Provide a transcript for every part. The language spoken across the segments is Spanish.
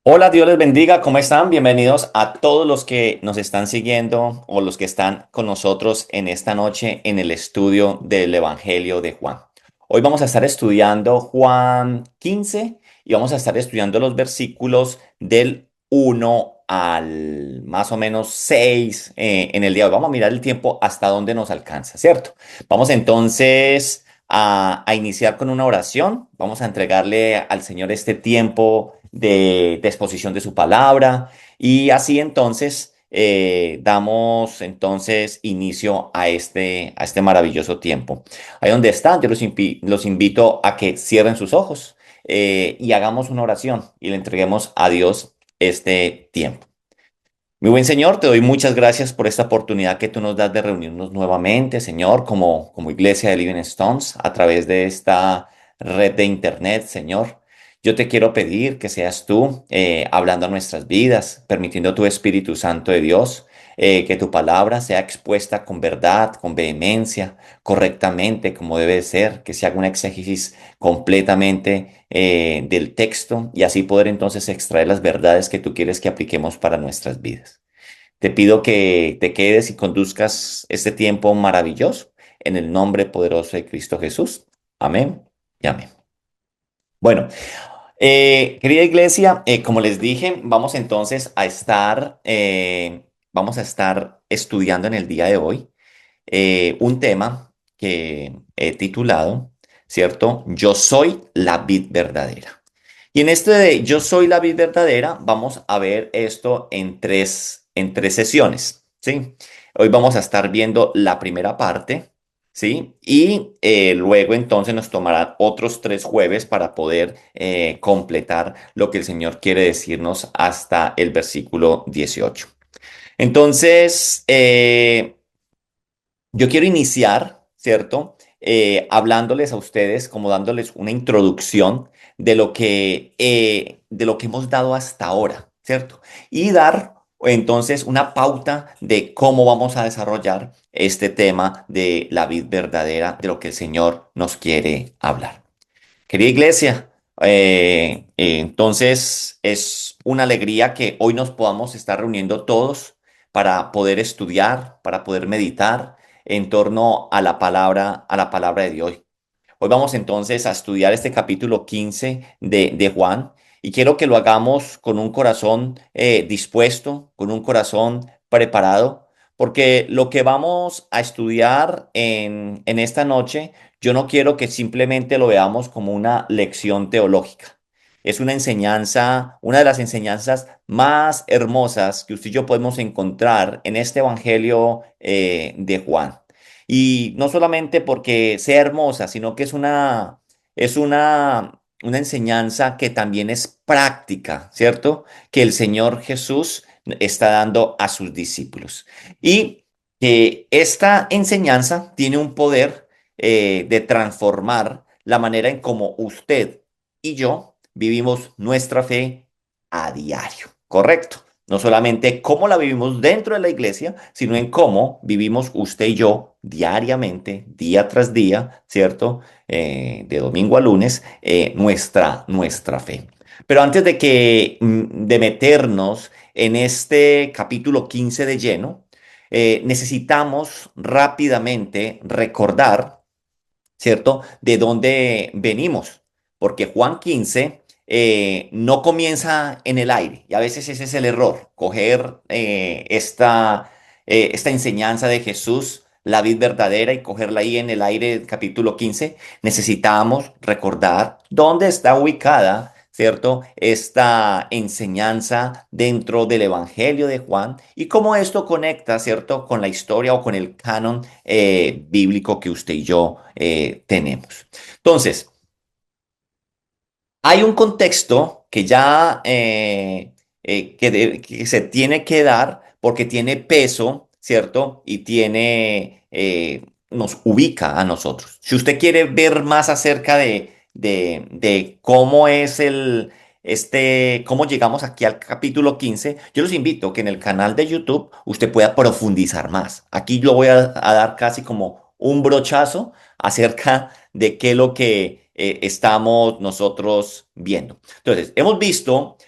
Hola, Dios les bendiga, ¿cómo están? Bienvenidos a todos los que nos están siguiendo o los que están con nosotros en esta noche en el estudio del Evangelio de Juan. Hoy vamos a estar estudiando Juan 15 y vamos a estar estudiando los versículos del 1 al más o menos 6 en el día de hoy. Vamos a mirar el tiempo hasta dónde nos alcanza, ¿cierto? Vamos entonces a iniciar con una oración. Vamos a entregarle al Señor este tiempo de exposición de su palabra y así entonces damos entonces inicio a este maravilloso tiempo. Ahí donde están, yo los invito a que cierren sus ojos y hagamos una oración y le entreguemos a Dios este tiempo. Mi buen Señor, te doy muchas gracias por esta oportunidad que tú nos das de reunirnos nuevamente, Señor, como iglesia de Living Stones, a través de esta red de internet, Señor. Yo te quiero pedir que seas tú hablando a nuestras vidas, permitiendo tu Espíritu Santo de Dios, que tu palabra sea expuesta con verdad, con vehemencia, correctamente, como debe ser, que se haga una exégesis completamente del texto y así poder entonces extraer las verdades que tú quieres que apliquemos para nuestras vidas. Te pido que te quedes y conduzcas este tiempo maravilloso en el nombre poderoso de Cristo Jesús. Amén y amén. Bueno, querida iglesia, como les dije, vamos a estar estudiando en el día de hoy un tema que he titulado, ¿cierto? Yo soy la vid verdadera. Y en este de Yo soy la vid verdadera, vamos a ver esto en tres sesiones, ¿sí? Hoy vamos a estar viendo la primera parte, ¿sí? Y luego entonces nos tomarán otros 3 jueves para poder completar lo que el Señor quiere decirnos hasta el versículo 18. Entonces, yo quiero iniciar, ¿cierto? Hablándoles a ustedes, como dándoles una introducción de lo que hemos dado hasta ahora, ¿cierto? Y dar entonces una pauta de cómo vamos a desarrollar este tema de la vid verdadera, de lo que el Señor nos quiere hablar. Querida iglesia, entonces es una alegría que hoy nos podamos estar reuniendo todos para poder estudiar, para poder meditar en torno a la palabra de Dios. Hoy vamos entonces a estudiar este capítulo 15 de Juan y quiero que lo hagamos con un corazón dispuesto, con un corazón preparado, porque lo que vamos a estudiar en esta noche, yo no quiero que simplemente lo veamos como una lección teológica. Es una enseñanza, una de las enseñanzas más hermosas que usted y yo podemos encontrar en este Evangelio de Juan. Y no solamente porque sea hermosa, sino que una enseñanza que también es práctica, ¿cierto? Que el Señor Jesús está dando a sus discípulos. Y que esta enseñanza tiene un poder de transformar la manera en cómo usted y yo vivimos nuestra fe a diario, ¿correcto? No solamente cómo la vivimos dentro de la iglesia, sino en cómo vivimos usted y yo diariamente, día tras día, ¿cierto? De domingo a lunes, nuestra fe. Pero antes de meternos en este capítulo 15 de lleno, necesitamos rápidamente recordar, ¿cierto? De dónde venimos, porque Juan 15 no comienza en el aire y a veces ese es el error, coger esta enseñanza de Jesús, la vid verdadera, y cogerla ahí en el aire, capítulo 15. Necesitamos recordar dónde está ubicada, ¿cierto? Esta enseñanza dentro del Evangelio de Juan y cómo esto conecta, ¿cierto? Con la historia o con el canon bíblico que usted y yo tenemos. Entonces, hay un contexto que ya que se tiene que dar porque tiene peso, ¿cierto? Y nos ubica a nosotros. Si usted quiere ver más acerca de cómo es cómo llegamos aquí al capítulo 15, yo los invito que en el canal de YouTube usted pueda profundizar más. Aquí lo voy a dar casi como un brochazo acerca de qué es lo que estamos nosotros viendo. Entonces, hemos visto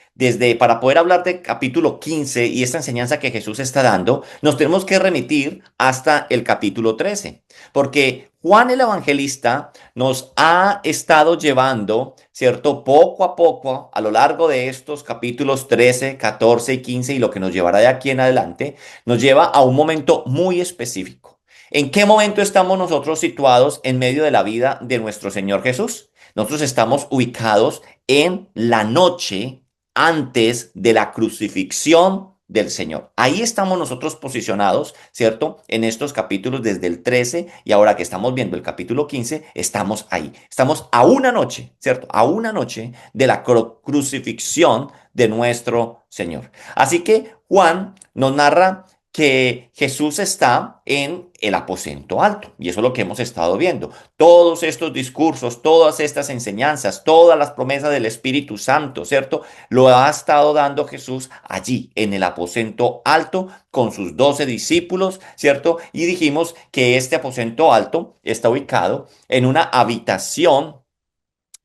para poder hablar de capítulo 15 y esta enseñanza que Jesús está dando, nos tenemos que remitir hasta el capítulo 13, porque Juan el Evangelista nos ha estado llevando, ¿cierto? Poco a poco, a lo largo de estos capítulos 13, 14 y 15 y lo que nos llevará de aquí en adelante, nos lleva a un momento muy específico. ¿En qué momento estamos nosotros situados en medio de la vida de nuestro Señor Jesús? Nosotros estamos ubicados en la noche antes de la crucifixión del Señor. Ahí estamos nosotros posicionados, ¿cierto? En estos capítulos desde el 13 y ahora que estamos viendo el capítulo 15, estamos ahí. Estamos a una noche, ¿cierto? A una noche de la crucifixión de nuestro Señor. Así que Juan nos narra que Jesús está en el aposento alto. Y eso es lo que hemos estado viendo. Todos estos discursos, todas estas enseñanzas, todas las promesas del Espíritu Santo, ¿cierto? Lo ha estado dando Jesús allí, en el aposento alto, con sus 12 discípulos, ¿cierto? Y dijimos que este aposento alto está ubicado en una habitación,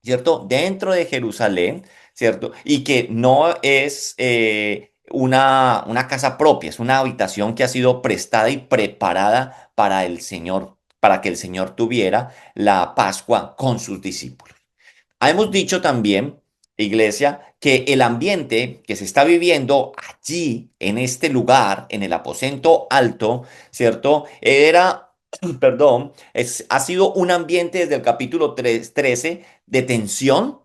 ¿cierto? Dentro de Jerusalén, ¿cierto? Y que no es una casa propia, es una habitación que ha sido prestada y preparada para el Señor, para que el Señor tuviera la Pascua con sus discípulos. Hemos dicho también, iglesia, que el ambiente que se está viviendo allí, en este lugar, en el aposento alto, ¿cierto? Perdón, ha sido un ambiente desde el capítulo 13 de tensión.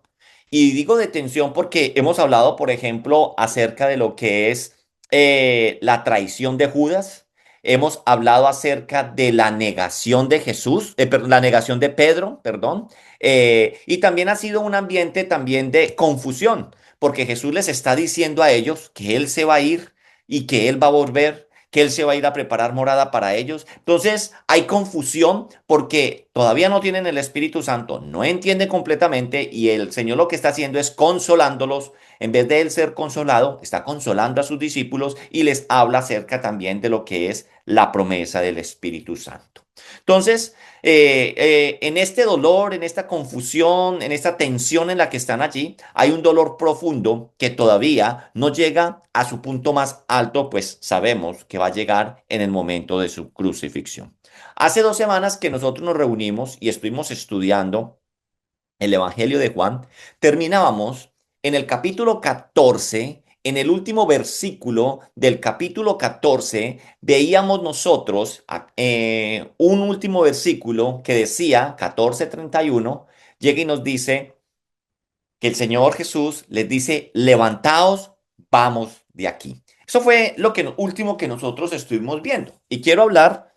Y digo de tensión porque hemos hablado, por ejemplo, acerca de lo que es la traición de Judas. Hemos hablado acerca de la negación de Jesús, la negación de Pedro, perdón. Y también ha sido un ambiente también de confusión, porque Jesús les está diciendo a ellos que Él se va a ir y que Él va a volver, que Él se va a ir a preparar morada para ellos. Entonces hay confusión porque todavía no tienen el Espíritu Santo, no entienden completamente y el Señor lo que está haciendo es consolándolos. En vez de Él ser consolado, está consolando a sus discípulos y les habla acerca también de lo que es la promesa del Espíritu Santo. Entonces, en este dolor, en esta confusión, en esta tensión en la que están allí, hay un dolor profundo que todavía no llega a su punto más alto, pues sabemos que va a llegar en el momento de su crucifixión. Hace 2 semanas que nosotros nos reunimos y estuvimos estudiando el Evangelio de Juan, terminábamos en el capítulo 14, en el último versículo del capítulo 14, veíamos nosotros un último versículo que decía, 14:31, llega y nos dice que el Señor Jesús les dice, levantaos, vamos de aquí. Eso fue lo último que nosotros estuvimos viendo. Y quiero hablar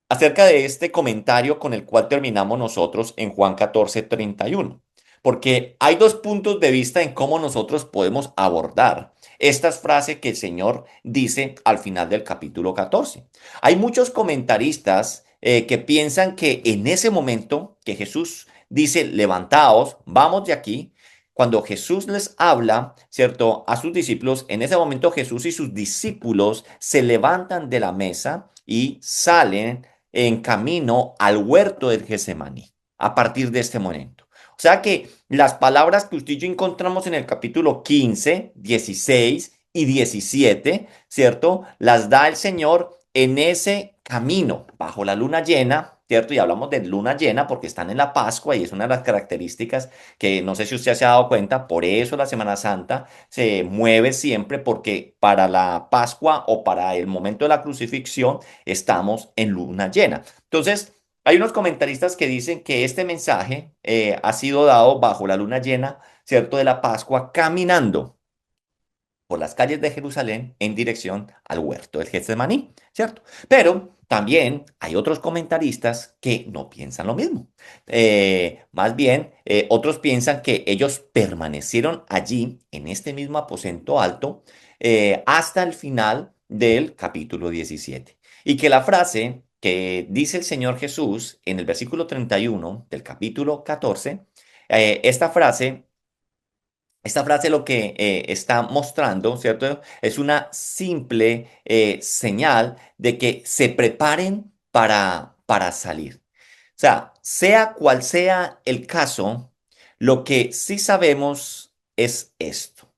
acerca de este comentario con el cual terminamos nosotros en Juan 14:31, porque hay dos puntos de vista en cómo nosotros podemos abordar estas frases que el Señor dice al final del capítulo 14. Hay muchos comentaristas que piensan que en ese momento que Jesús dice, levantaos, vamos de aquí, cuando Jesús les habla, ¿cierto? A sus discípulos, en ese momento Jesús y sus discípulos se levantan de la mesa y salen en camino al huerto del Getsemaní a partir de este momento. O sea que las palabras que usted y yo encontramos en el capítulo 15, 16 y 17, ¿cierto? Las da el Señor en ese camino bajo la luna llena, ¿cierto? Y hablamos de luna llena porque están en la Pascua y es una de las características que no sé si usted se ha dado cuenta, por eso la Semana Santa se mueve siempre porque para la Pascua o para el momento de la crucifixión estamos en luna llena. Entonces, hay unos comentaristas que dicen que este mensaje ha sido dado bajo la luna llena, ¿cierto? De la Pascua, caminando por las calles de Jerusalén en dirección al huerto del Getsemaní, ¿cierto? Pero también hay otros comentaristas que no piensan lo mismo. Más bien, otros piensan que ellos permanecieron allí, en este mismo aposento alto, hasta el final del capítulo 17. Y que la frase que dice el Señor Jesús en el versículo 31 del capítulo 14, esta frase lo que está mostrando, ¿cierto? Es una simple señal de que se preparen para salir. O sea cual sea el caso, lo que sí sabemos es esto.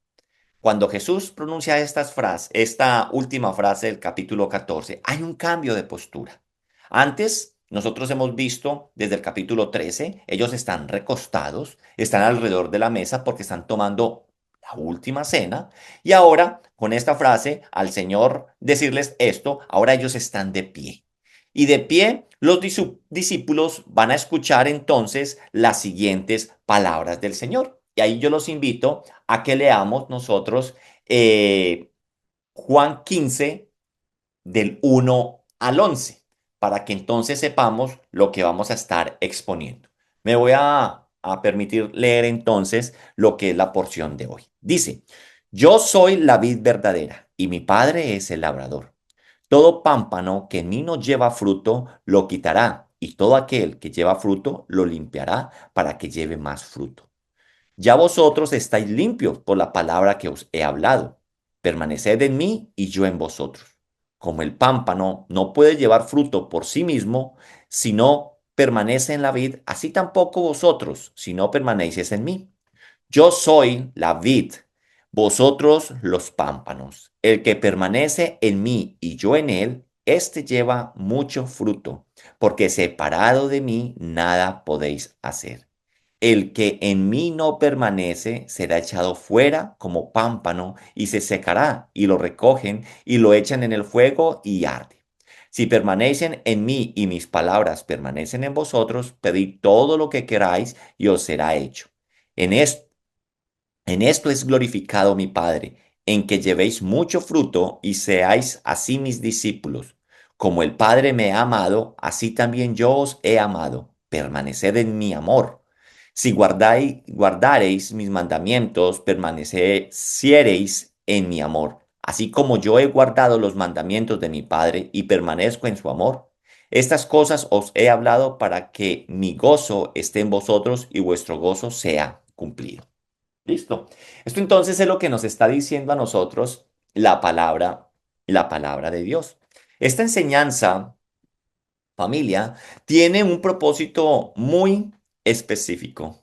cuando Jesús pronuncia estas frases, esta última frase del capítulo 14, hay un cambio de postura. Antes, nosotros hemos visto desde el capítulo 13, ellos están recostados, están alrededor de la mesa porque están tomando la última cena. Y ahora, con esta frase, al Señor decirles esto, ahora ellos están de pie. Y de pie, los discípulos van a escuchar entonces las siguientes palabras del Señor. Y ahí yo los invito a que leamos nosotros Juan 15 del 1 al 11 para que entonces sepamos lo que vamos a estar exponiendo. Me voy a permitir leer entonces lo que es la porción de hoy. Dice, yo soy la vid verdadera y mi padre es el labrador. Todo pámpano que en mí no lleva fruto lo quitará, y todo aquel que lleva fruto lo limpiará para que lleve más fruto. Ya vosotros estáis limpios por la palabra que os he hablado. Permaneced en mí y yo en vosotros. Como el pámpano no puede llevar fruto por sí mismo, si no permanece en la vid, así tampoco vosotros, si no permanecéis en mí. Yo soy la vid, vosotros los pámpanos. El que permanece en mí y yo en él, éste lleva mucho fruto, porque separado de mí nada podéis hacer. El que en mí no permanece será echado fuera como pámpano y se secará, y lo recogen y lo echan en el fuego y arde. Si permanecen en mí y mis palabras permanecen en vosotros, pedid todo lo que queráis y os será hecho. En esto en esto es glorificado mi Padre, en que llevéis mucho fruto y seáis así mis discípulos. Como el Padre me ha amado, así también yo os he amado. Permaneced en mi amor. Si guardareis mis mandamientos, permaneciereis en mi amor, así como yo he guardado los mandamientos de mi Padre y permanezco en su amor. Estas cosas os he hablado para que mi gozo esté en vosotros y vuestro gozo sea cumplido. Listo. Esto entonces es lo que nos está diciendo a nosotros la palabra de Dios. Esta enseñanza, familia, tiene un propósito muy específico.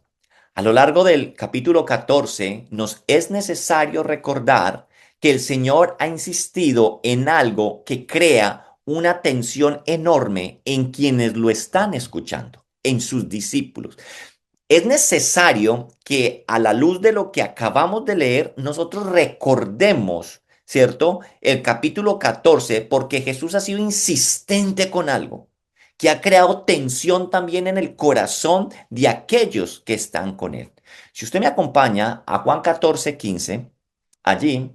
A lo largo del capítulo 14 nos es necesario recordar que el Señor ha insistido en algo que crea una tensión enorme en quienes lo están escuchando, en sus discípulos. Es necesario que a la luz de lo que acabamos de leer, nosotros recordemos, ¿cierto? El capítulo 14, porque Jesús ha sido insistente con algo que ha creado tensión también en el corazón de aquellos que están con él. Si usted me acompaña a Juan 14:15, allí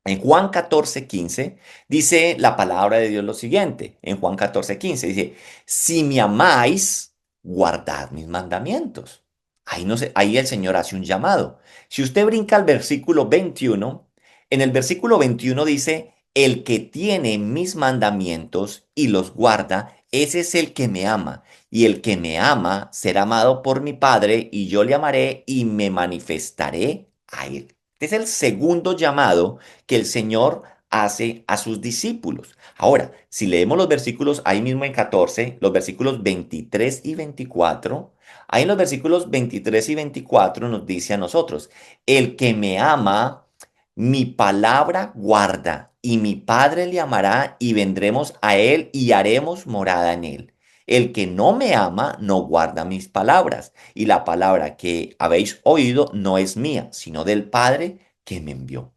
en Juan 14:15 dice la palabra de Dios lo siguiente. En Juan 14:15 dice, si me amáis, guardad mis mandamientos. Ahí, no sé, ahí el Señor hace un llamado. Si usted brinca al versículo 21, en el versículo 21 dice, el que tiene mis mandamientos y los guarda, ese es el que me ama. Y el que me ama será amado por mi Padre, y yo le amaré y me manifestaré a él. Este es el segundo llamado que el Señor hace a sus discípulos. Ahora, si leemos los versículos ahí mismo en 14, los versículos 23 y 24, ahí en los versículos 23 y 24 nos dice a nosotros, el que me ama, mi palabra guarda, y mi Padre le amará, y vendremos a él y haremos morada en él. El que no me ama no guarda mis palabras, y la palabra que habéis oído no es mía, sino del Padre que me envió.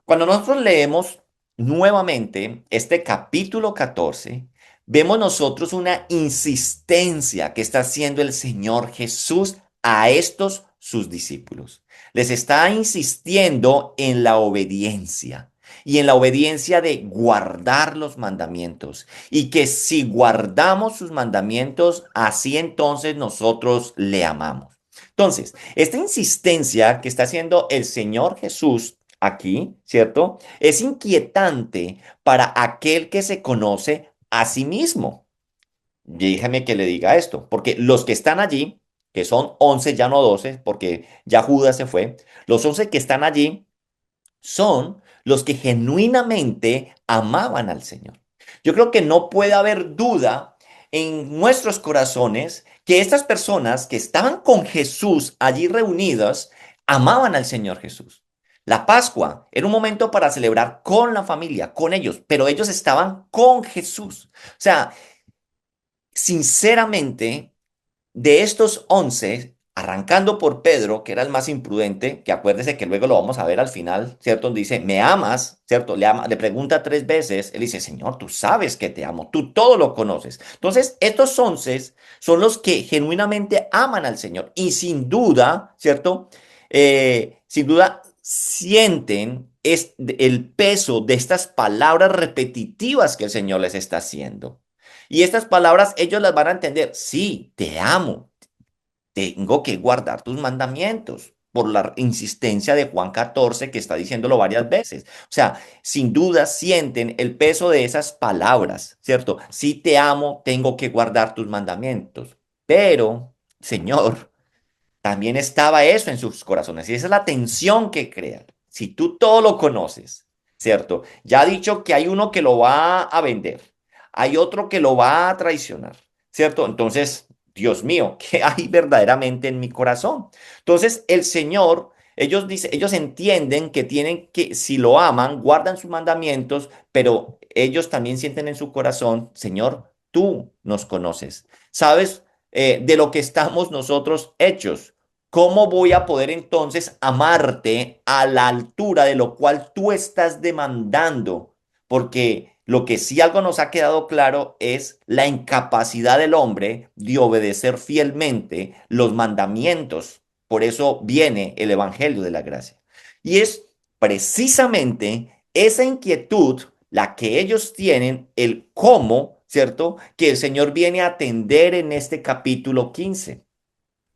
Cuando nosotros leemos nuevamente este capítulo 14, vemos nosotros una insistencia que está haciendo el Señor Jesús a estos sus discípulos. Les está insistiendo en la obediencia y en la obediencia de guardar los mandamientos y que si guardamos sus mandamientos, así entonces nosotros le amamos. Entonces, esta insistencia que está haciendo el Señor Jesús aquí, ¿cierto? Es inquietante para aquel que se conoce a sí mismo. Déjame que le diga esto, porque los que están allí, que son 11, ya no 12, porque ya Judas se fue, los 11 que están allí son los que genuinamente amaban al Señor. Yo creo que no puede haber duda en nuestros corazones que estas personas que estaban con Jesús allí reunidas amaban al Señor Jesús. La Pascua era un momento para celebrar con la familia, con ellos, pero ellos estaban con Jesús. O sea, sinceramente, de estos 11, arrancando por Pedro, que era el más imprudente, que acuérdese que luego lo vamos a ver al final, ¿cierto? Donde dice, ¿me amas? ¿Cierto? Le pregunta 3 veces, él dice, Señor, tú sabes que te amo, tú todo lo conoces. Entonces, estos 11 son los que genuinamente aman al Señor y sin duda, ¿cierto? Sin duda sienten el peso de estas palabras repetitivas que el Señor les está haciendo. Y estas palabras ellos las van a entender. Sí, te amo. Tengo que guardar tus mandamientos por la insistencia de Juan 14 que está diciéndolo varias veces. O sea, sin duda sienten el peso de esas palabras, ¿cierto? Sí, te amo, tengo que guardar tus mandamientos. Pero, Señor, también estaba eso en sus corazones y esa es la tensión que crean. Si tú todo lo conoces, ¿cierto? Ya ha dicho que hay uno que lo va a vender, hay otro que lo va a traicionar, ¿cierto? Entonces, Dios mío, ¿qué hay verdaderamente en mi corazón? Entonces, el Señor, ellos entienden que tienen que, si lo aman, guardan sus mandamientos, pero ellos también sienten en su corazón, Señor, tú nos conoces, sabes de lo que estamos nosotros hechos. ¿Cómo voy a poder entonces amarte a la altura de lo cual tú estás demandando? Porque lo que sí algo nos ha quedado claro es la incapacidad del hombre de obedecer fielmente los mandamientos. Por eso viene el Evangelio de la Gracia. Y es precisamente esa inquietud la que ellos tienen, el cómo, ¿cierto? Que el Señor viene a atender en este capítulo 15.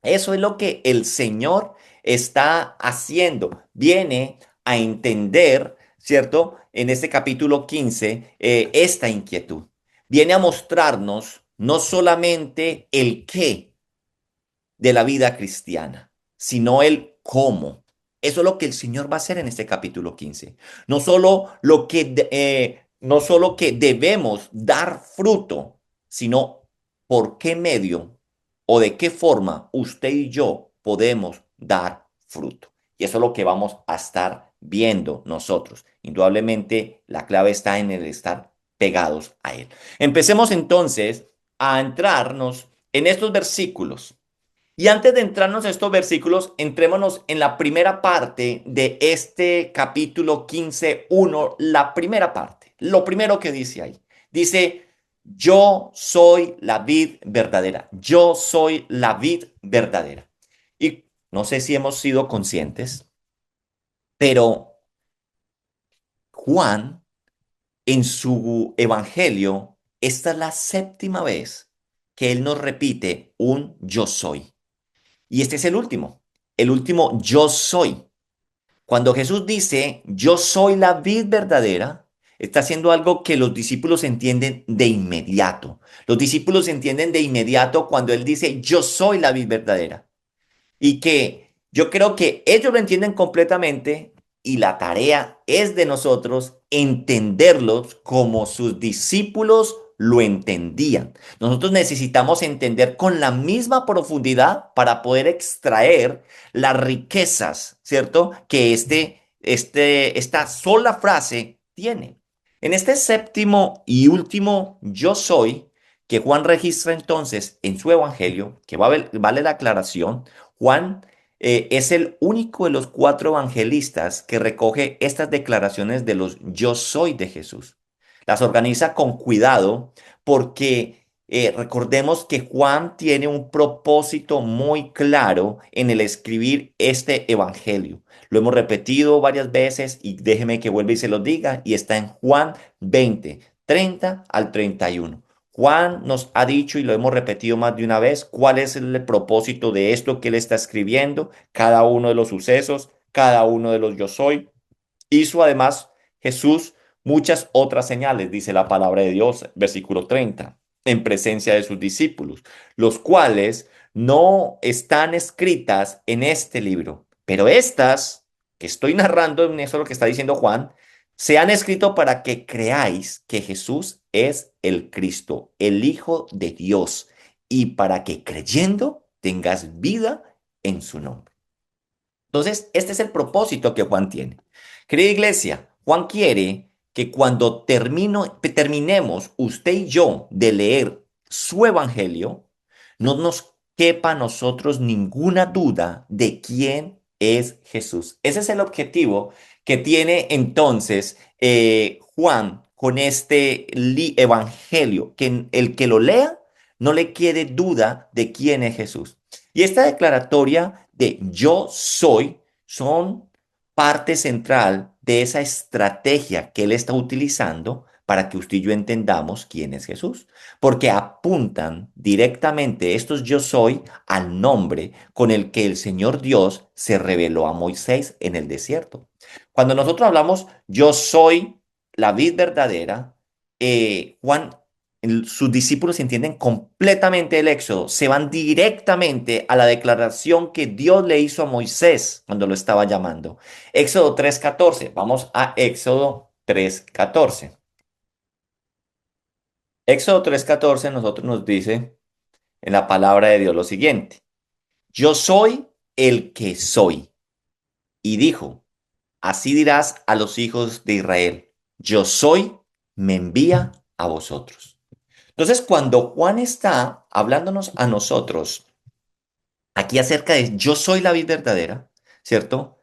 Eso es lo que el Señor está haciendo. Viene a entender, ¿cierto? En este capítulo 15, esta inquietud. Viene a mostrarnos no solamente el qué de la vida cristiana, sino el cómo. Eso es lo que el Señor va a hacer en este capítulo 15. No solo que debemos dar fruto, sino por qué medio o de qué forma usted y yo podemos dar fruto. Y eso es lo que vamos a estar viendo nosotros. Indudablemente, la clave está en el estar pegados a Él. Empecemos entonces a entrarnos en estos versículos. Y antes de entrarnos a estos versículos, entrémonos en la primera parte de este capítulo 15:1, la primera parte, lo primero que dice ahí. Dice, yo soy la vid verdadera, yo soy la vid verdadera. Y no sé si hemos sido conscientes, pero Juan en su evangelio, esta es la séptima vez que él nos repite un yo soy. Y este es el último yo soy. Cuando Jesús dice yo soy la vid verdadera, está haciendo algo que los discípulos entienden de inmediato. Los discípulos entienden de inmediato cuando Él dice yo soy la vid verdadera. Y que yo creo que ellos lo entienden completamente y la tarea es de nosotros entenderlos como sus discípulos lo entendían. Nosotros necesitamos entender con la misma profundidad para poder extraer las riquezas, ¿cierto? Que esta sola frase tiene. En este séptimo y último yo soy, que Juan registra entonces en su evangelio, que vale la aclaración, Juan es el único de los 4 evangelistas que recoge estas declaraciones de los yo soy de Jesús. Las organiza con cuidado porque recordemos que Juan tiene un propósito muy claro en el escribir este evangelio. Lo hemos repetido varias veces y déjeme que vuelva y se lo diga y está en Juan 20, 30 al 31. Juan nos ha dicho, y lo hemos repetido más de una vez, cuál es el propósito de esto que él está escribiendo, cada uno de los sucesos, cada uno de los yo soy. Hizo además Jesús muchas otras señales, dice la palabra de Dios, versículo 30, en presencia de sus discípulos, los cuales no están escritas en este libro, pero estas que estoy narrando, en eso es lo que está diciendo Juan, se han escrito para que creáis que Jesús es el Cristo, el Hijo de Dios, y para que creyendo tengas vida en su nombre. Entonces, este es el propósito que Juan tiene. Querida iglesia, Juan quiere que cuando terminemos usted y yo de leer su evangelio, no nos quepa a nosotros ninguna duda de quién es Jesús. Ese es el objetivo que tiene entonces Juan con este evangelio, que el que lo lea no le quede duda de quién es Jesús. Y esta declaratoria de yo soy son parte central de esa estrategia que él está utilizando para que usted y yo entendamos quién es Jesús, porque apuntan directamente estos yo soy al nombre con el que el Señor Dios se reveló a Moisés en el desierto. Cuando nosotros hablamos yo soy la vid verdadera, Juan, sus discípulos entienden completamente el Éxodo, se van directamente a la declaración que Dios le hizo a Moisés cuando lo estaba llamando. Éxodo 3:14. Vamos a Éxodo 3:14. Éxodo 3:14 nosotros nos dice en la palabra de Dios lo siguiente: Yo soy el que soy. Y dijo, así dirás a los hijos de Israel, yo soy, me envía a vosotros. Entonces, cuando Juan está hablándonos a nosotros aquí acerca de yo soy la vid verdadera, ¿cierto?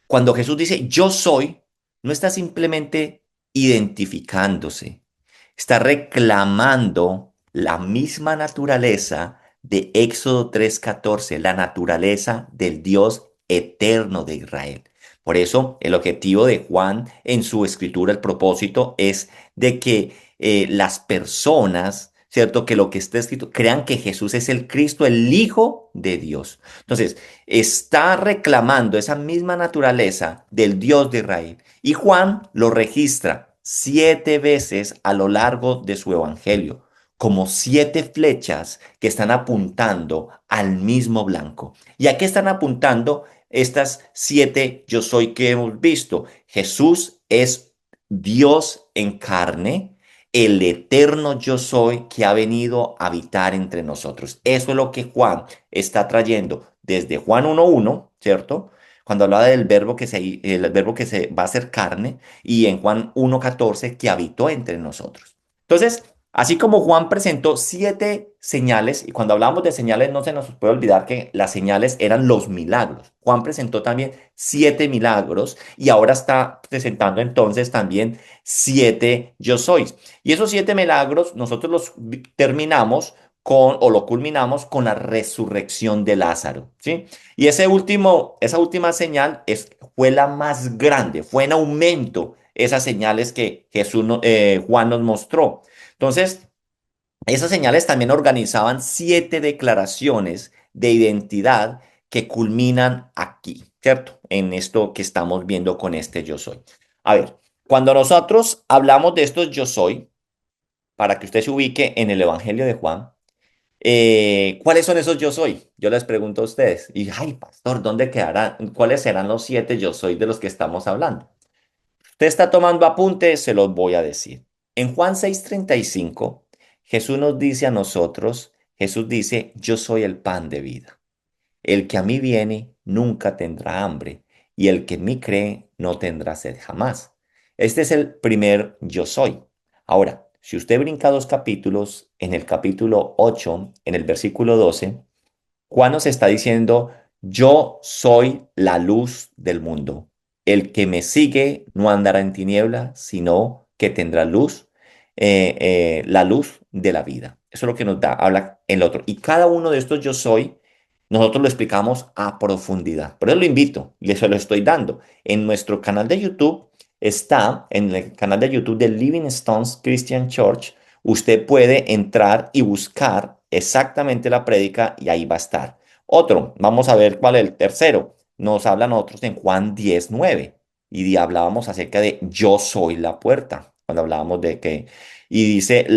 Cuando Jesús dice yo soy, no está simplemente identificándose, está reclamando la misma naturaleza de Éxodo 3:14, la naturaleza del Dios eterno de Israel. Por eso, el objetivo de Juan en su escritura, el propósito es de que las personas, ¿cierto? Que lo que está escrito, crean que Jesús es el Cristo, el Hijo de Dios. Entonces, está reclamando esa misma naturaleza del Dios de Israel. Y Juan lo registra 7 veces a lo largo de su evangelio, como 7 flechas que están apuntando al mismo blanco. ¿Y a qué están apuntando estas 7 yo soy que hemos visto? Jesús es Dios en carne, el eterno yo soy que ha venido a habitar entre nosotros. Eso es lo que Juan está trayendo desde Juan 1:1, ¿cierto? Cuando hablaba del verbo el verbo que se va a hacer carne, y en Juan 1:14 que habitó entre nosotros. Entonces, así como Juan presentó 7 señales, y cuando hablamos de señales no se nos puede olvidar que las señales eran los milagros. Juan presentó también 7 milagros y ahora está presentando entonces también 7 yo sois. Y esos 7 milagros nosotros los terminamos con, o lo culminamos con la resurrección de Lázaro, ¿sí? Y esa última señal fue la más grande, fue en aumento esas señales que Juan nos mostró. Entonces, esas señales también organizaban 7 declaraciones de identidad que culminan aquí, ¿cierto? En esto que estamos viendo con este yo soy. A ver, cuando nosotros hablamos de estos yo soy, para que usted se ubique en el Evangelio de Juan, ¿cuáles son esos yo soy? Yo les pregunto a ustedes. Y, ay, pastor, ¿dónde quedarán? ¿Cuáles serán los 7 yo soy de los que estamos hablando? Usted está tomando apuntes, se los voy a decir. En Juan 6:35, Jesús nos dice a nosotros, Jesús dice, yo soy el pan de vida. El que a mí viene nunca tendrá hambre, y el que en mí cree no tendrá sed jamás. Este es el primer yo soy. Ahora, si usted brinca 2 capítulos, en el capítulo 8, en el versículo 12, Juan nos está diciendo, yo soy la luz del mundo. El que me sigue no andará en tiniebla, sino que tendrá luz, la luz de la vida. Eso es lo que nos da, habla el otro. Y cada uno de estos yo soy, nosotros lo explicamos a profundidad. Por eso lo invito, y se lo estoy dando. En nuestro canal de YouTube está, en el canal de YouTube de Living Stones Christian Church, usted puede entrar y buscar exactamente la prédica y ahí va a estar. Otro, vamos a ver cuál es el tercero. Nos hablan otros en Juan 10:9 y hablábamos acerca de yo soy la puerta. Cuando hablábamos de que, y dice,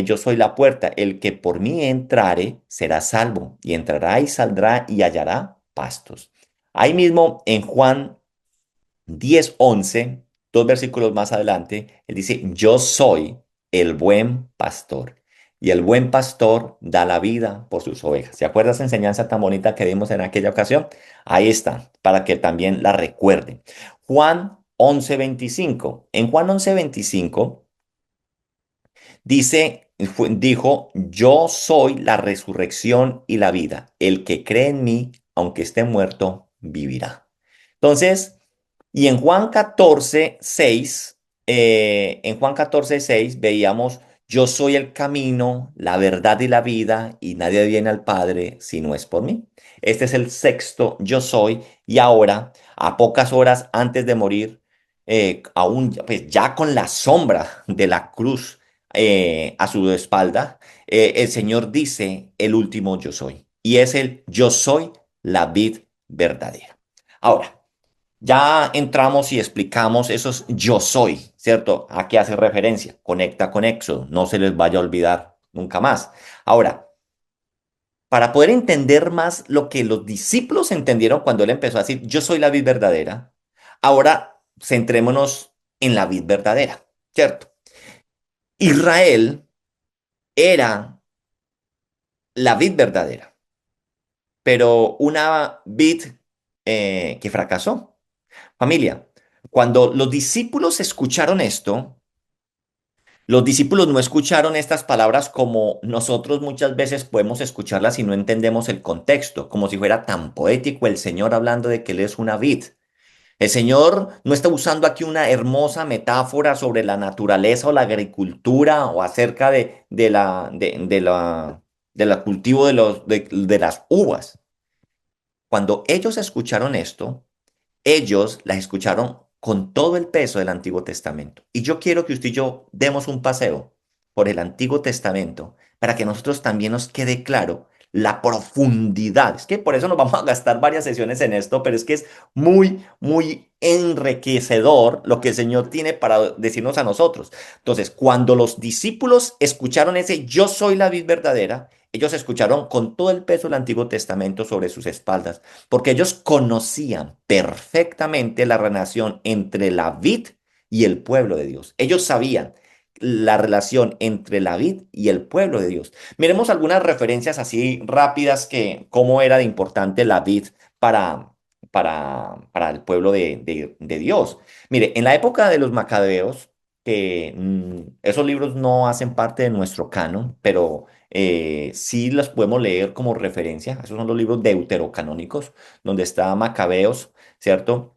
yo soy la puerta, el que por mí entrare será salvo y entrará y saldrá y hallará pastos. Ahí mismo en Juan 10:11, 2 versículos más adelante, él dice, yo soy el buen pastor. Y el buen pastor da la vida por sus ovejas. ¿Se acuerda esa enseñanza tan bonita que dimos en aquella ocasión? Ahí está, para que también la recuerden. Juan 11:25. En Juan 11:25 dijo, yo soy la resurrección y la vida. El que cree en mí, aunque esté muerto, vivirá. Entonces, y en Juan 14:6 veíamos, yo soy el camino, la verdad y la vida, y nadie viene al Padre si no es por mí. Este es el sexto yo soy, y ahora, a pocas horas antes de morir, aún pues ya con la sombra de la cruz a su espalda, el Señor dice el último yo soy, y es el yo soy la vid verdadera. Ahora, ya entramos y explicamos esos yo soy, ¿cierto? ¿A qué hace referencia? Conecta con Éxodo, no se les vaya a olvidar nunca más. Ahora, para poder entender más lo que los discípulos entendieron cuando él empezó a decir, yo soy la vid verdadera, ahora centrémonos en la vid verdadera, ¿cierto? Israel era la vid verdadera, pero una vid que fracasó. Familia, cuando los discípulos escucharon esto, los discípulos no escucharon estas palabras como nosotros muchas veces podemos escucharlas si no entendemos el contexto, como si fuera tan poético el Señor hablando de que Él es una vid. El Señor no está usando aquí una hermosa metáfora sobre la naturaleza o la agricultura o acerca de la cultivo de las uvas. Cuando ellos escucharon esto, ellos las escucharon con todo el peso del Antiguo Testamento. Y yo quiero que usted y yo demos un paseo por el Antiguo Testamento para que a nosotros también nos quede claro la profundidad. Es que por eso nos vamos a gastar varias sesiones en esto, pero es que es muy, muy enriquecedor lo que el Señor tiene para decirnos a nosotros. Entonces, cuando los discípulos escucharon ese yo soy la vid verdadera, ellos escucharon con todo el peso del Antiguo Testamento sobre sus espaldas porque ellos conocían perfectamente la relación entre la vid y el pueblo de Dios. Ellos sabían la relación entre la vid y el pueblo de Dios. Miremos algunas referencias así rápidas que cómo era de importante la vid para, para el pueblo de Dios. Mire, en la época de los macabeos, que esos libros no hacen parte de nuestro canon, pero sí las podemos leer como referencia. Esos son los libros deuterocanónicos, donde está Macabeos, ¿cierto?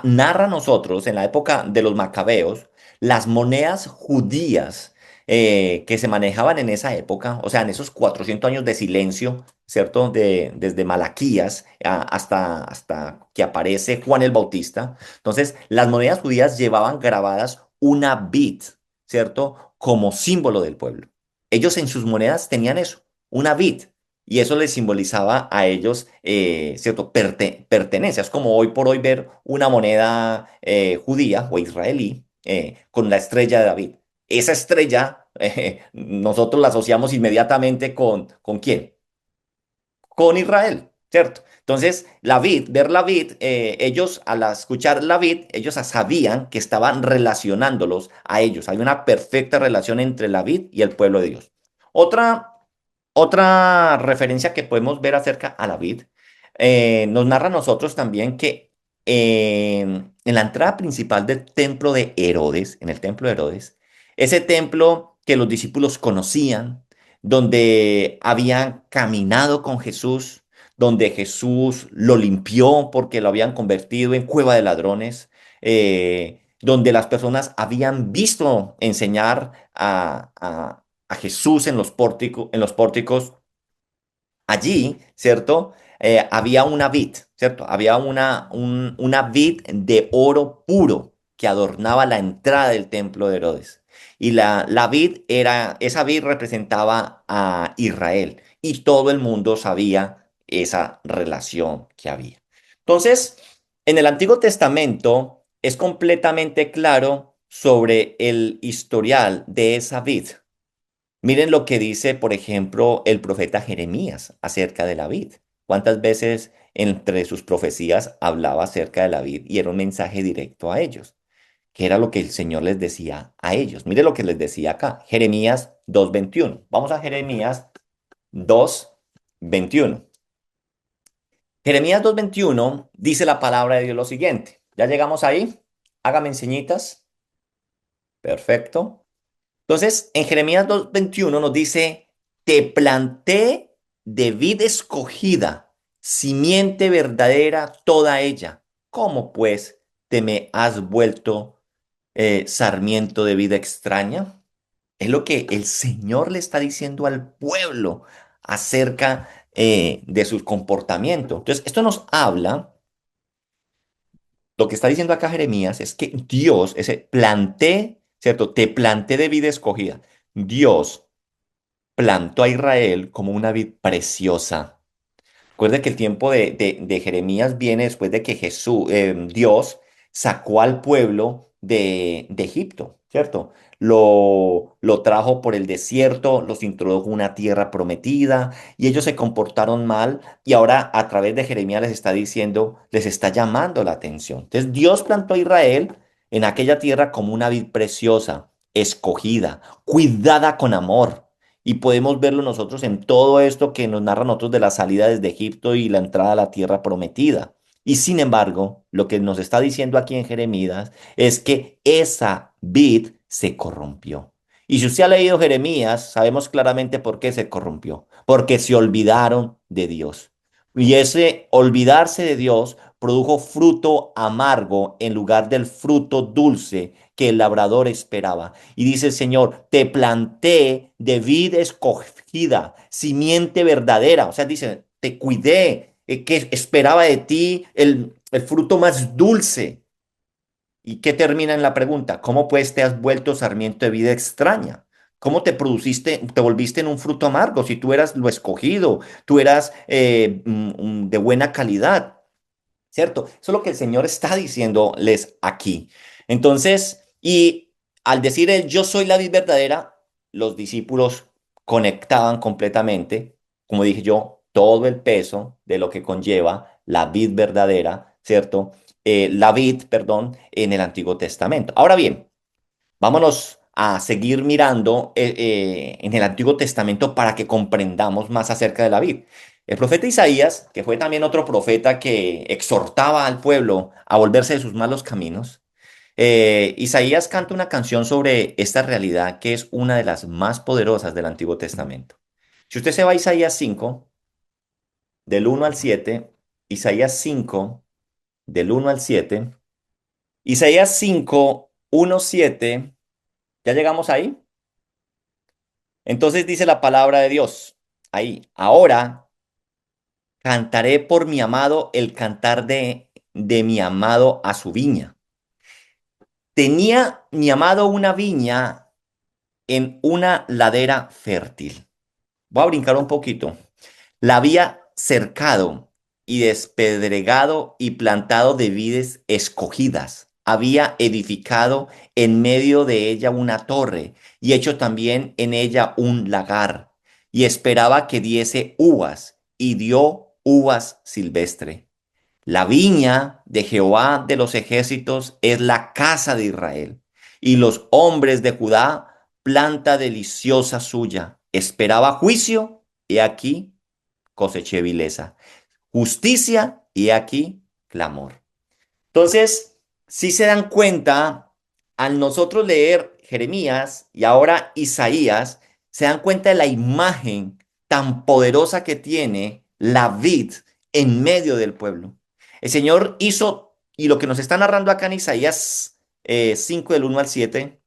Narra a nosotros, en la época de los Macabeos, las monedas judías que se manejaban en esa época, o sea, en esos 400 años de silencio, ¿cierto? Desde Malaquías hasta que aparece Juan el Bautista. Entonces, las monedas judías llevaban grabadas una vid, ¿cierto? Como símbolo del pueblo. Ellos en sus monedas tenían eso, una vid. Y eso les simbolizaba a ellos, ¿cierto? Pertenencia. Es como hoy por hoy ver una moneda judía o israelí con la estrella de David. Esa estrella nosotros la asociamos inmediatamente ¿con quién? Con Israel, ¿cierto? Entonces, la vid, ver la vid, ellos al escuchar la vid, ellos sabían que estaban relacionándolos a ellos. Hay una perfecta relación entre la vid y el pueblo de Dios. Otra otra referencia que podemos ver acerca a la vid nos narra a nosotros también que en la entrada principal del templo de Herodes, en el templo de Herodes, ese templo que los discípulos conocían, donde habían caminado con Jesús, donde Jesús lo limpió porque lo habían convertido en cueva de ladrones, donde las personas habían visto enseñar a Jesús en los pórticos, allí, ¿cierto? Había una vid, ¿cierto? Había una vid de oro puro que adornaba la entrada del templo de Herodes. Y la vid esa vid representaba a Israel y todo el mundo sabía esa relación que había. Entonces, en el Antiguo Testamento es completamente claro sobre el historial de esa vid. Miren lo que dice, por ejemplo, el profeta Jeremías acerca de la vid. ¿Cuántas veces entre sus profecías hablaba acerca de la vid y era un mensaje directo a ellos? ¿Qué era lo que el Señor les decía a ellos? Mire lo que les decía acá, Jeremías 2:21. Vamos a Jeremías 2:21. Jeremías 2:21 dice la palabra de Dios lo siguiente. ¿Ya llegamos ahí? Hágame enseñitas. Perfecto. Entonces, en Jeremías 2:21 nos dice, te planté de vid escogida, simiente verdadera toda ella. ¿Cómo pues te me has vuelto sarmiento de vida extraña? Es lo que el Señor le está diciendo al pueblo acerca de su comportamiento. Entonces, esto nos habla, lo que está diciendo acá Jeremías es que Dios, ese planté, ¿cierto? Te planté de vida escogida. Dios plantó a Israel como una vid preciosa. Recuerda que el tiempo de Jeremías viene después de que Dios sacó al pueblo de Egipto, ¿cierto? Lo trajo por el desierto, los introdujo a una tierra prometida y ellos se comportaron mal y ahora a través de Jeremías les está diciendo, les está llamando la atención. Entonces Dios plantó a Israel en aquella tierra como una vid preciosa, escogida, cuidada con amor. Y podemos verlo nosotros en todo esto que nos narran nosotros de la salida desde Egipto y la entrada a la tierra prometida. Y sin embargo, lo que nos está diciendo aquí en Jeremías es que esa vid se corrompió. Y si usted ha leído Jeremías, sabemos claramente por qué se corrompió. Porque se olvidaron de Dios. Y ese olvidarse de Dios produjo fruto amargo en lugar del fruto dulce que el labrador esperaba. Y dice el Señor, te planté de vid escogida, simiente verdadera. O sea, dice, te cuidé, que esperaba de ti el fruto más dulce. ¿Y qué termina en la pregunta? ¿Cómo pues te has vuelto sarmiento de vida extraña? ¿Cómo te produciste, te volviste en un fruto amargo si tú eras lo escogido, tú eras de buena calidad? ¿Cierto? Eso es lo que el Señor está diciéndoles aquí. Entonces, y al decir él, yo soy la vid verdadera, los discípulos conectaban completamente, como dije yo, todo el peso de lo que conlleva la vid verdadera, ¿cierto? La vid, perdón, en el Antiguo Testamento. Ahora bien, vámonos a seguir mirando en el Antiguo Testamento para que comprendamos más acerca de la vid. El profeta Isaías, que fue también otro profeta que exhortaba al pueblo a volverse de sus malos caminos, Isaías canta una canción sobre esta realidad que es una de las más poderosas del Antiguo Testamento. Si usted se va a Isaías 5, del 1 al 7, Isaías 5, del 1 al 7, Isaías 5, 1, 7, ¿ya llegamos ahí? Entonces dice la palabra de Dios ahí, ahora cantaré por mi amado el cantar de mi amado a su viña. Tenía mi amado una viña en una ladera fértil. Voy a brincar un poquito. La había cercado y despedregado y plantado de vides escogidas. Había edificado en medio de ella una torre y hecho también en ella un lagar. Y esperaba que diese uvas y dio uvas silvestre. La viña de Jehová de los ejércitos es la casa de Israel, y los hombres de Judá, planta deliciosa suya. Esperaba juicio, y aquí coseché vileza. Justicia, y aquí clamor. Entonces, si se dan cuenta, al nosotros leer Jeremías y ahora Isaías, se dan cuenta de la imagen tan poderosa que tiene la vid en medio del pueblo. El Señor hizo, y lo que nos está narrando acá en Isaías 5 del 1 al 7,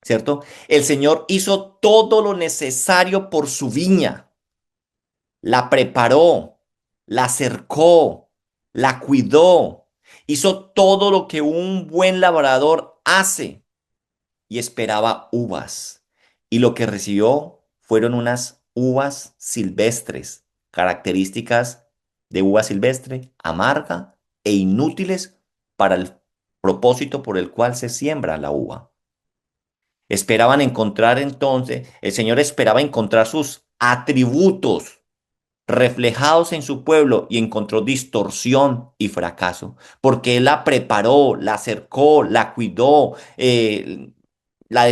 ¿cierto? El Señor hizo todo lo necesario por su viña, la preparó, la cercó, la cuidó, hizo todo lo que un buen labrador hace y esperaba uvas. Y lo que recibió fueron unas uvas silvestres, características de uva silvestre, amarga e inútiles para el propósito por el cual se siembra la uva. Esperaban encontrar entonces, el Señor esperaba encontrar sus atributos reflejados en su pueblo y encontró distorsión y fracaso, porque Él la preparó, la acercó, la cuidó, la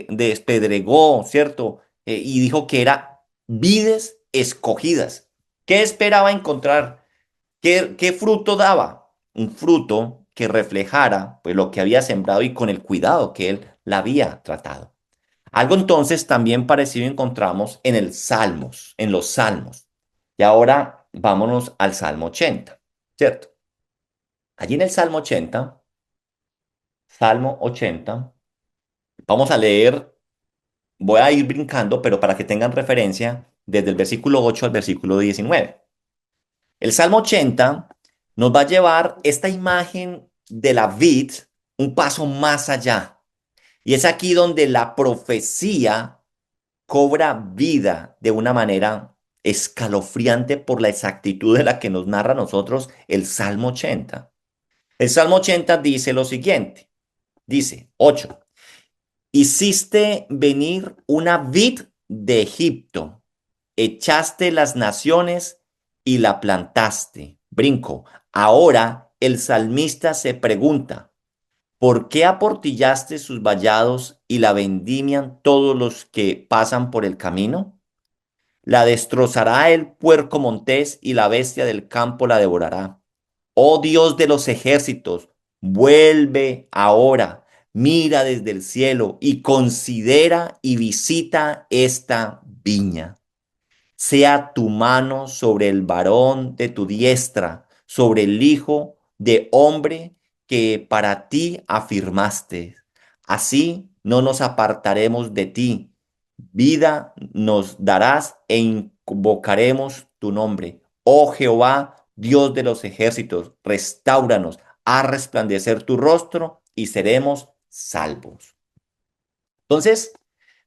despedregó, ¿cierto? Y dijo que era vides escogidas. ¿Qué esperaba encontrar? ¿Qué fruto daba? Un fruto que reflejara pues lo que había sembrado y con el cuidado que él la había tratado. Algo entonces también parecido encontramos en el Salmos, en los Salmos. Y ahora vámonos al Salmo 80, ¿cierto? Allí en el Salmo 80, vamos a leer, voy a ir brincando, pero para que tengan referencia, desde el versículo 8 al versículo 19. El Salmo 80 nos va a llevar esta imagen de la vid un paso más allá. Y es aquí donde la profecía cobra vida de una manera escalofriante por la exactitud de la que nos narra a nosotros el Salmo 80. El Salmo 80 dice lo siguiente, dice 8: hiciste venir una vid de Egipto, echaste las naciones y la plantaste. Brinco. Ahora el salmista se pregunta, ¿por qué aportillaste sus vallados y la vendimian todos los que pasan por el camino? La destrozará el puerco montés y la bestia del campo la devorará. Oh Dios de los ejércitos, vuelve ahora, mira desde el cielo y considera y visita esta viña. Sea tu mano sobre el varón de tu diestra, sobre el hijo de hombre que para ti afirmaste. Así no nos apartaremos de ti. Vida nos darás e invocaremos tu nombre. Oh Jehová, Dios de los ejércitos, restáuranos, haz resplandecer tu rostro y seremos salvos. Entonces,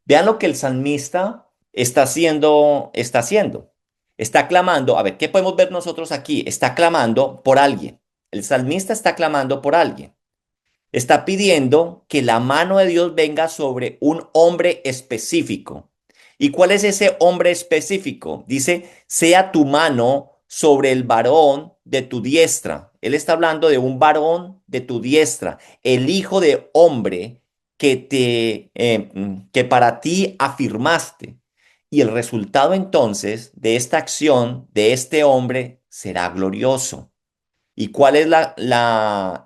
vean lo que el salmista está haciendo, está haciendo. Está clamando, a ver, ¿qué podemos ver nosotros aquí? Está clamando por alguien. El salmista está clamando por alguien. Está pidiendo que la mano de Dios venga sobre un hombre específico. ¿Y cuál es ese hombre específico? Dice, sea tu mano sobre el varón de tu diestra. Él está hablando de un varón de tu diestra, el hijo de hombre que para ti afirmaste. Y el resultado entonces de esta acción de este hombre será glorioso. ¿Y cuál es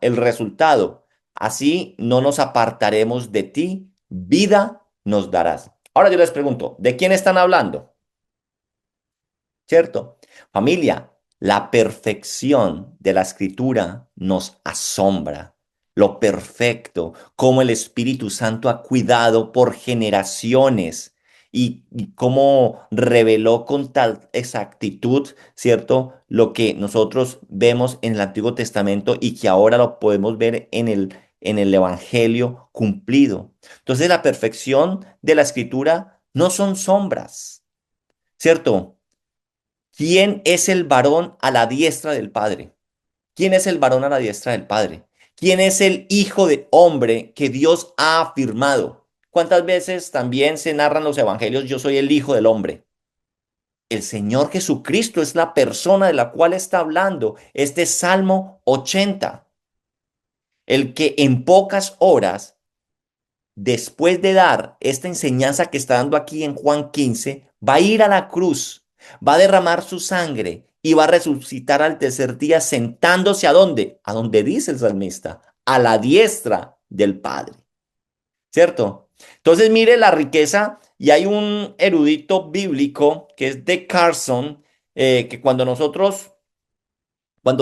el resultado? Así no nos apartaremos de ti, vida nos darás. Ahora yo les pregunto, ¿de quién están hablando? ¿Cierto? Familia, la perfección de la escritura nos asombra. Lo perfecto, como el Espíritu Santo ha cuidado por generaciones y cómo reveló con tal exactitud, ¿cierto? Lo que nosotros vemos en el Antiguo Testamento y que ahora lo podemos ver en el Evangelio cumplido. Entonces, la perfección de la escritura no son sombras, ¿cierto? ¿Quién es el varón a la diestra del Padre? ¿Quién es el varón a la diestra del Padre? ¿Quién es el Hijo de hombre que Dios ha afirmado? ¿Cuántas veces también se narran los evangelios, yo soy el Hijo del hombre? El Señor Jesucristo es la persona de la cual está hablando este Salmo 80, el que en pocas horas, después de dar esta enseñanza que está dando aquí en Juan 15, va a ir a la cruz, va a derramar su sangre y va a resucitar al tercer día sentándose ¿a dónde? A donde dice el salmista, a la diestra del Padre, ¿cierto? Entonces mire la riqueza y hay un erudito bíblico que es de Carson, que cuando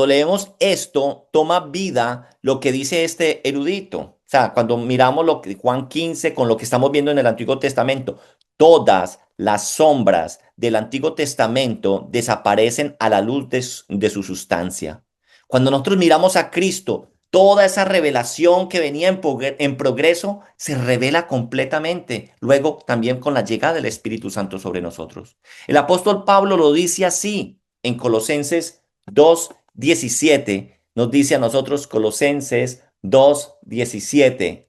leemos esto, toma vida lo que dice este erudito. O sea, cuando miramos lo que Juan 15 con lo que estamos viendo en el Antiguo Testamento, todas las sombras del Antiguo Testamento desaparecen a la luz de su sustancia. Cuando nosotros miramos a Cristo, toda esa revelación que venía en progreso se revela completamente. Luego, también con la llegada del Espíritu Santo sobre nosotros. El apóstol Pablo lo dice así en Colosenses 2:17 nos dice a nosotros Colosenses 2:17.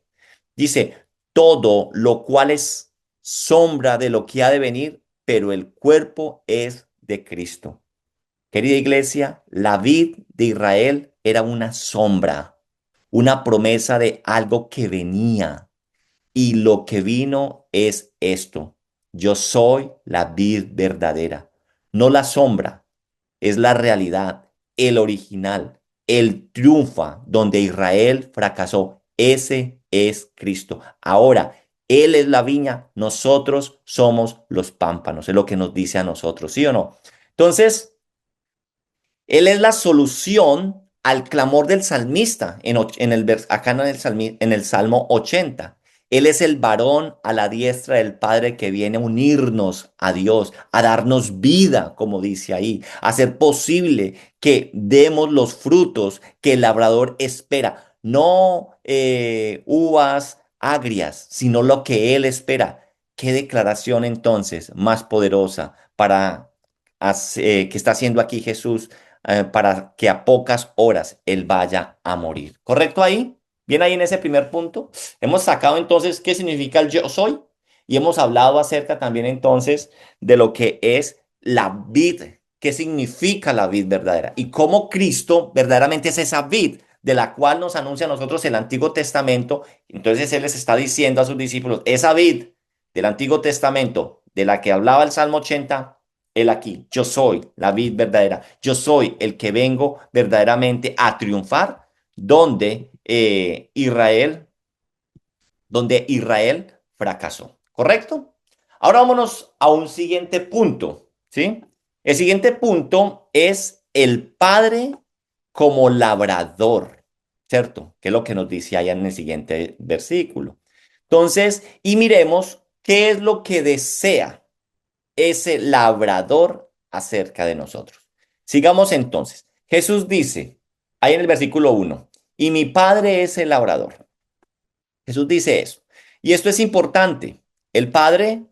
Dice, todo lo cual es sombra de lo que ha de venir, pero el cuerpo es de Cristo. Querida iglesia, la vid de Israel era una sombra, una promesa de algo que venía. Y lo que vino es esto. Yo soy la vid verdadera, no la sombra, es la realidad, el original, Él triunfa donde Israel fracasó. Ese es Cristo. Ahora, Él es la viña, nosotros somos los pámpanos. Es lo que nos dice a nosotros, ¿sí o no? Entonces, Él es la solución al clamor del salmista acá en en el Salmo 80. Él es el varón a la diestra del Padre que viene a unirnos a Dios, a darnos vida, como dice ahí, a hacer posible que demos los frutos que el labrador espera. No uvas agrias, sino lo que Él espera. ¿Qué declaración entonces más poderosa que está haciendo aquí Jesús para que a pocas horas Él vaya a morir? ¿Correcto ahí? Bien ahí en ese primer punto. Hemos sacado entonces qué significa el yo soy y hemos hablado acerca también entonces de lo que es la vid, qué significa la vid verdadera y cómo Cristo verdaderamente es esa vid de la cual nos anuncia a nosotros el Antiguo Testamento. Entonces Él les está diciendo a sus discípulos, esa vid del Antiguo Testamento de la que hablaba el Salmo 80, Él aquí, yo soy la vid verdadera, yo soy el que vengo verdaderamente a triunfar donde donde Israel fracasó. ¿Correcto? Ahora vámonos a un siguiente punto, ¿sí? El siguiente punto es el Padre como labrador, ¿cierto? Que es lo que nos dice allá en el siguiente versículo. Entonces, y miremos qué es lo que desea ese labrador acerca de nosotros. Sigamos entonces. Jesús dice, ahí en el versículo 1, y mi Padre es el labrador. Jesús dice eso. Y esto es importante. El Padre,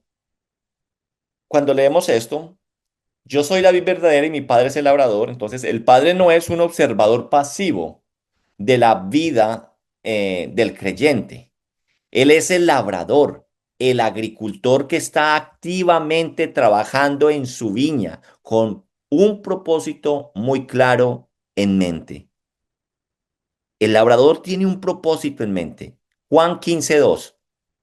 cuando leemos esto, yo soy la vid verdadera y mi Padre es el labrador. Entonces, el Padre no es un observador pasivo de la vida del creyente. Él es el labrador, el agricultor que está activamente trabajando en su viña con un propósito muy claro en mente. El labrador tiene un propósito en mente. Juan 15:2.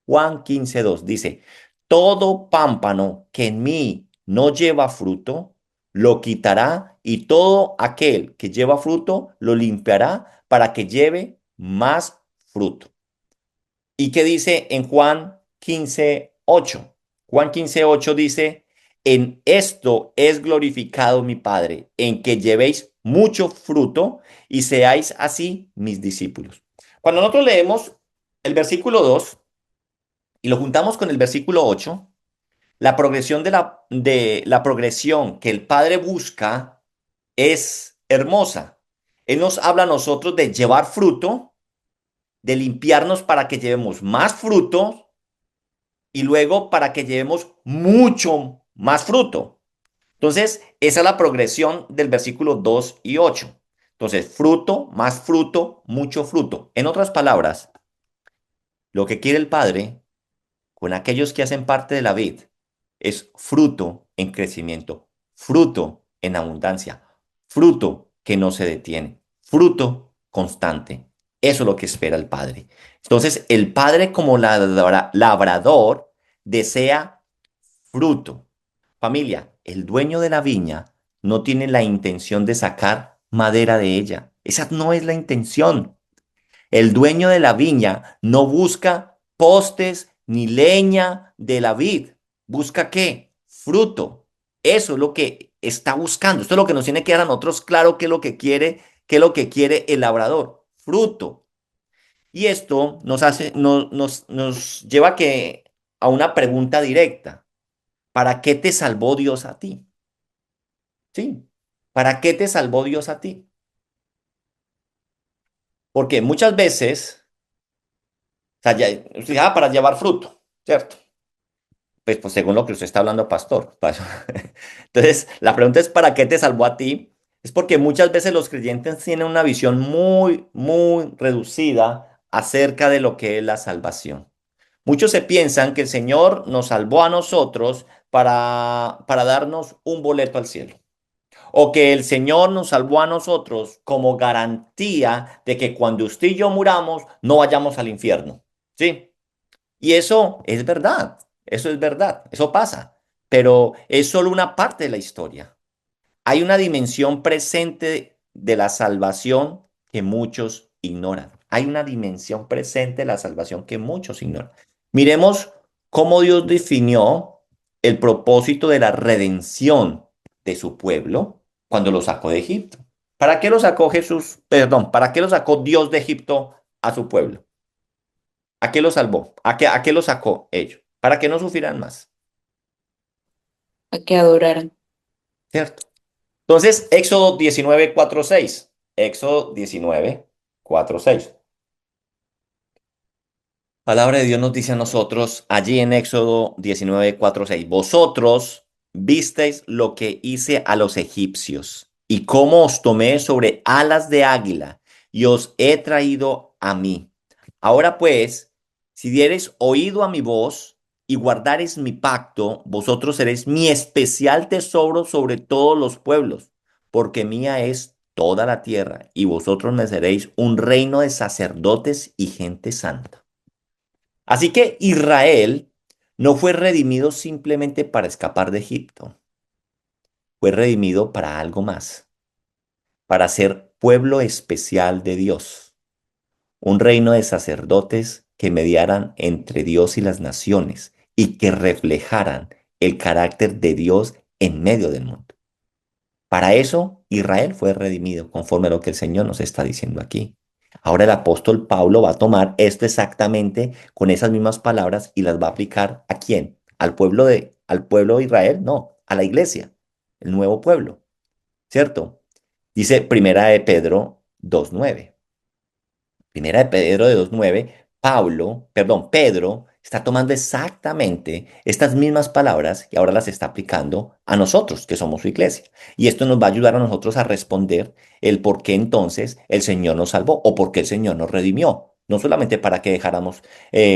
Juan 15:2 dice, todo pámpano que en mí no lleva fruto, lo quitará y todo aquel que lleva fruto, lo limpiará para que lleve más fruto. ¿Y qué dice en Juan 15:8? Juan 15:8 dice, en esto es glorificado mi Padre, en que llevéis mucho fruto y seáis así mis discípulos. Cuando nosotros leemos el versículo 2 y lo juntamos con el versículo 8, la progresión de la progresión que el Padre busca es hermosa. Él nos habla a nosotros de llevar fruto, de limpiarnos para que llevemos más fruto y luego para que llevemos mucho más fruto. Entonces, esa es la progresión del versículo 2 y 8. Entonces, fruto, más fruto, mucho fruto. En otras palabras, lo que quiere el Padre con aquellos que hacen parte de la vid es fruto en crecimiento, fruto en abundancia, fruto que no se detiene, fruto constante. Eso es lo que espera el Padre. Entonces, el Padre como labrador desea fruto. Familia, el dueño de la viña no tiene la intención de sacar madera de ella. Esa no es la intención. El dueño de la viña no busca postes ni leña de la vid. ¿Busca qué? Fruto. Eso es lo que está buscando. Esto es lo que nos tiene que dar a nosotros claro qué es lo que quiere el labrador. Fruto. Y esto nos lleva a una pregunta directa. ¿Para qué te salvó Dios a ti? Sí. ¿Para qué te salvó Dios a ti? Porque muchas veces, o sea, para llevar fruto, ¿cierto? Pues según lo que usted está hablando, pastor. Entonces, la pregunta es, ¿para qué te salvó a ti? Es porque muchas veces los creyentes tienen una visión muy reducida acerca de lo que es la salvación. Muchos se piensan que el Señor nos salvó a nosotros para darnos un boleto al cielo. O que el Señor nos salvó a nosotros como garantía de que cuando usted y yo muramos, no vayamos al infierno. ¿Sí? Y eso es verdad, eso pasa, pero es solo una parte de la historia. Hay una dimensión presente de la salvación que muchos ignoran. Hay una dimensión presente de la salvación que muchos ignoran. Miremos cómo Dios definió el propósito de la redención de su pueblo cuando lo sacó de Egipto. ¿Para qué lo sacó Jesús? Perdón, ¿para qué lo sacó Dios de Egipto a su pueblo? ¿A qué lo salvó? A qué lo sacó ellos? Para que no sufrieran más, a que adoraran. ¿cierto? Entonces, Éxodo 19:4-6. Éxodo 19:4-6. Palabra de Dios nos dice a nosotros allí en Éxodo 19:4-6. Vosotros visteis lo que hice a los egipcios y cómo os tomé sobre alas de águila y os he traído a mí. Ahora pues, si diereis oído a mi voz y guardareis mi pacto, vosotros seréis mi especial tesoro sobre todos los pueblos, porque mía es toda la tierra y vosotros me seréis un reino de sacerdotes y gente santa. Así que Israel no fue redimido simplemente para escapar de Egipto, fue redimido para algo más, para ser pueblo especial de Dios, un reino de sacerdotes que mediaran entre Dios y las naciones y que reflejaran el carácter de Dios en medio del mundo. Para eso Israel fue redimido, conforme a lo que el Señor nos está diciendo aquí. Ahora el apóstol Pablo va a tomar esto exactamente con esas mismas palabras y las va a aplicar ¿a quién? Al pueblo de Israel, no, a la iglesia, el nuevo pueblo, ¿cierto? Dice Primera de Pedro 2:9. Primera de Pedro de 2:9, Pedro está tomando exactamente estas mismas palabras y ahora las está aplicando a nosotros, que somos su iglesia. Y esto nos va a ayudar a nosotros a responder el por qué entonces el Señor nos salvó o por qué el Señor nos redimió. No solamente para que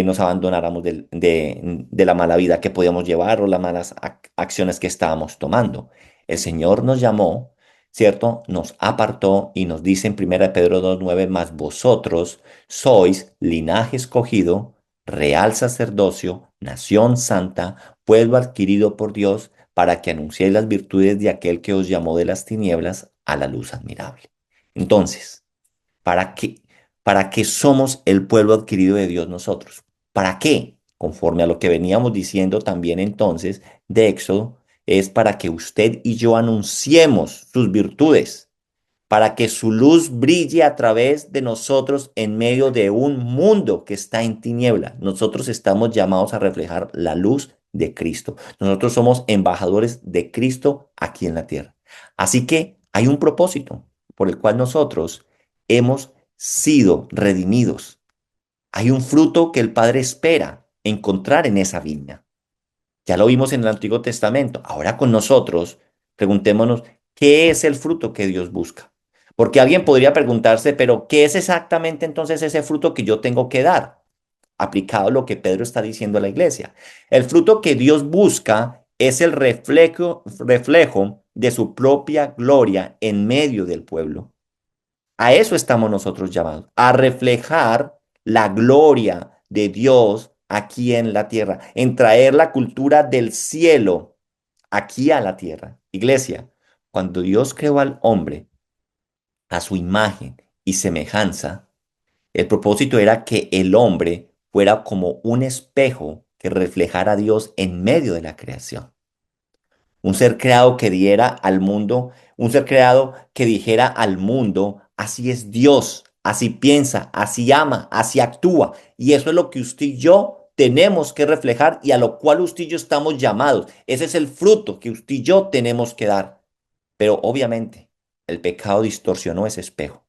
nos abandonáramos de la mala vida que podíamos llevar o las malas acciones que estábamos tomando. El Señor nos llamó, ¿cierto? Nos apartó y nos dice en 1 Pedro 2:9, más vosotros sois linaje escogido, real sacerdocio, nación santa, pueblo adquirido por Dios, para que anunciéis las virtudes de aquel que os llamó de las tinieblas a la luz admirable. Entonces, ¿para qué? ¿Para qué somos el pueblo adquirido de Dios nosotros? ¿Para qué? Conforme a lo que veníamos diciendo también entonces de Éxodo, es para que usted y yo anunciemos sus virtudes, para que su luz brille a través de nosotros en medio de un mundo que está en tiniebla. Nosotros estamos llamados a reflejar la luz de Cristo. Nosotros somos embajadores de Cristo aquí en la tierra. Así que hay un propósito por el cual nosotros hemos sido redimidos. Hay un fruto que el Padre espera encontrar en esa viña. Ya lo vimos en el Antiguo Testamento. Ahora con nosotros, preguntémonos, ¿qué es el fruto que Dios busca? Porque alguien podría preguntarse, pero ¿qué es exactamente entonces ese fruto que yo tengo que dar? Aplicado a lo que Pedro está diciendo a la iglesia. El fruto que Dios busca es el reflejo de su propia gloria en medio del pueblo. A eso estamos nosotros llamados, a reflejar la gloria de Dios aquí en la tierra, en traer la cultura del cielo aquí a la tierra. Iglesia, cuando Dios creó al hombre a su imagen y semejanza, el propósito era que el hombre fuera como un espejo que reflejara a Dios en medio de la creación. Un ser creado que diera al mundo, un ser creado que dijera al mundo, así es Dios, así piensa, así ama, así actúa. Y eso es lo que usted y yo tenemos que reflejar y a lo cual usted y yo estamos llamados. Ese es el fruto que usted y yo tenemos que dar. Pero obviamente el pecado distorsionó ese espejo,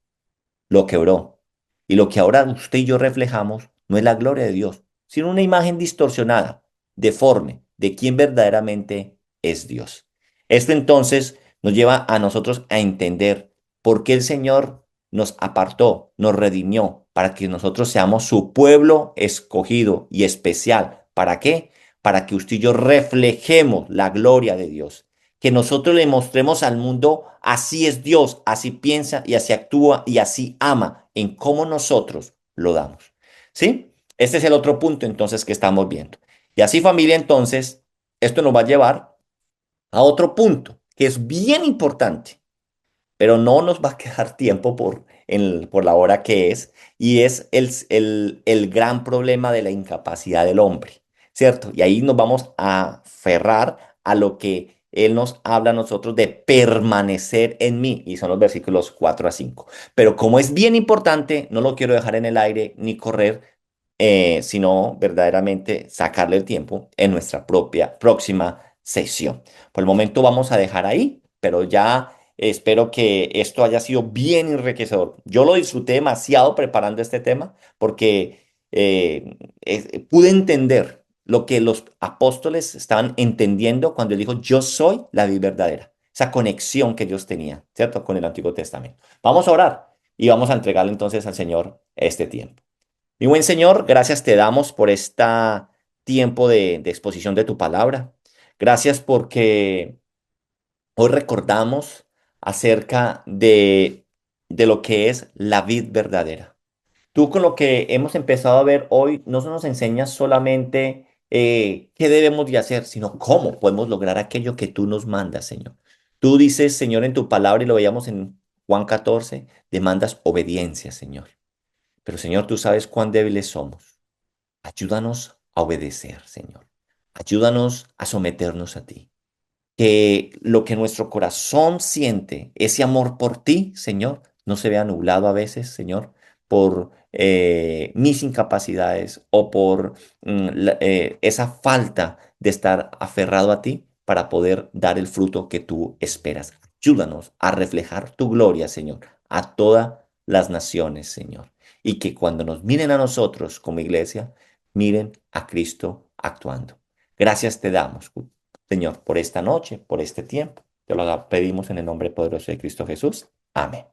lo quebró. Y lo que ahora usted y yo reflejamos no es la gloria de Dios, sino una imagen distorsionada, deforme, de quien verdaderamente es Dios. Esto entonces nos lleva a nosotros a entender por qué el Señor nos apartó, nos redimió, para que nosotros seamos su pueblo escogido y especial. ¿Para qué? Para que usted y yo reflejemos la gloria de Dios, que nosotros le mostremos al mundo, así es Dios, así piensa y así actúa y así ama, en cómo nosotros lo damos. ¿Sí? Este es el otro punto entonces que estamos viendo. Y así familia, entonces, esto nos va a llevar a otro punto que es bien importante, pero no nos va a quedar tiempo por por la hora que es, y es el gran problema de la incapacidad del hombre, ¿cierto? Y ahí nos vamos a aferrar a lo que Él nos habla a nosotros de permanecer en mí, y son los versículos 4 a 5. Pero como es bien importante, no lo quiero dejar en el aire ni correr, sino verdaderamente sacarle el tiempo en nuestra propia próxima sesión. Por el momento vamos a dejar ahí, pero ya espero que esto haya sido bien enriquecedor. Yo lo disfruté demasiado preparando este tema porque pude entender lo que los apóstoles estaban entendiendo cuando él dijo, yo soy la vid verdadera. Esa conexión que ellos tenían, ¿cierto? Con el Antiguo Testamento. Vamos a orar y vamos a entregarle entonces al Señor este tiempo. Mi buen Señor, gracias te damos por este tiempo de exposición de tu palabra. Gracias porque hoy recordamos acerca de lo que es la vid verdadera. Tú con lo que hemos empezado a ver hoy no nos enseñas solamente qué debemos de hacer, sino cómo podemos lograr aquello que tú nos mandas, Señor. Tú dices, Señor, en tu palabra, y lo veíamos en Juan 14, demandas obediencia, Señor. Pero, Señor, tú sabes cuán débiles somos. Ayúdanos a obedecer, Señor. Ayúdanos a someternos a ti. Que lo que nuestro corazón siente, ese amor por ti, Señor, no se vea nublado a veces, Señor, por mis incapacidades o por esa falta de estar aferrado a ti para poder dar el fruto que tú esperas. Ayúdanos a reflejar tu gloria, Señor, a todas las naciones, Señor. Y que cuando nos miren a nosotros como iglesia, miren a Cristo actuando. Gracias te damos, Señor, por esta noche, por este tiempo. Te lo pedimos en el nombre poderoso de Cristo Jesús. Amén.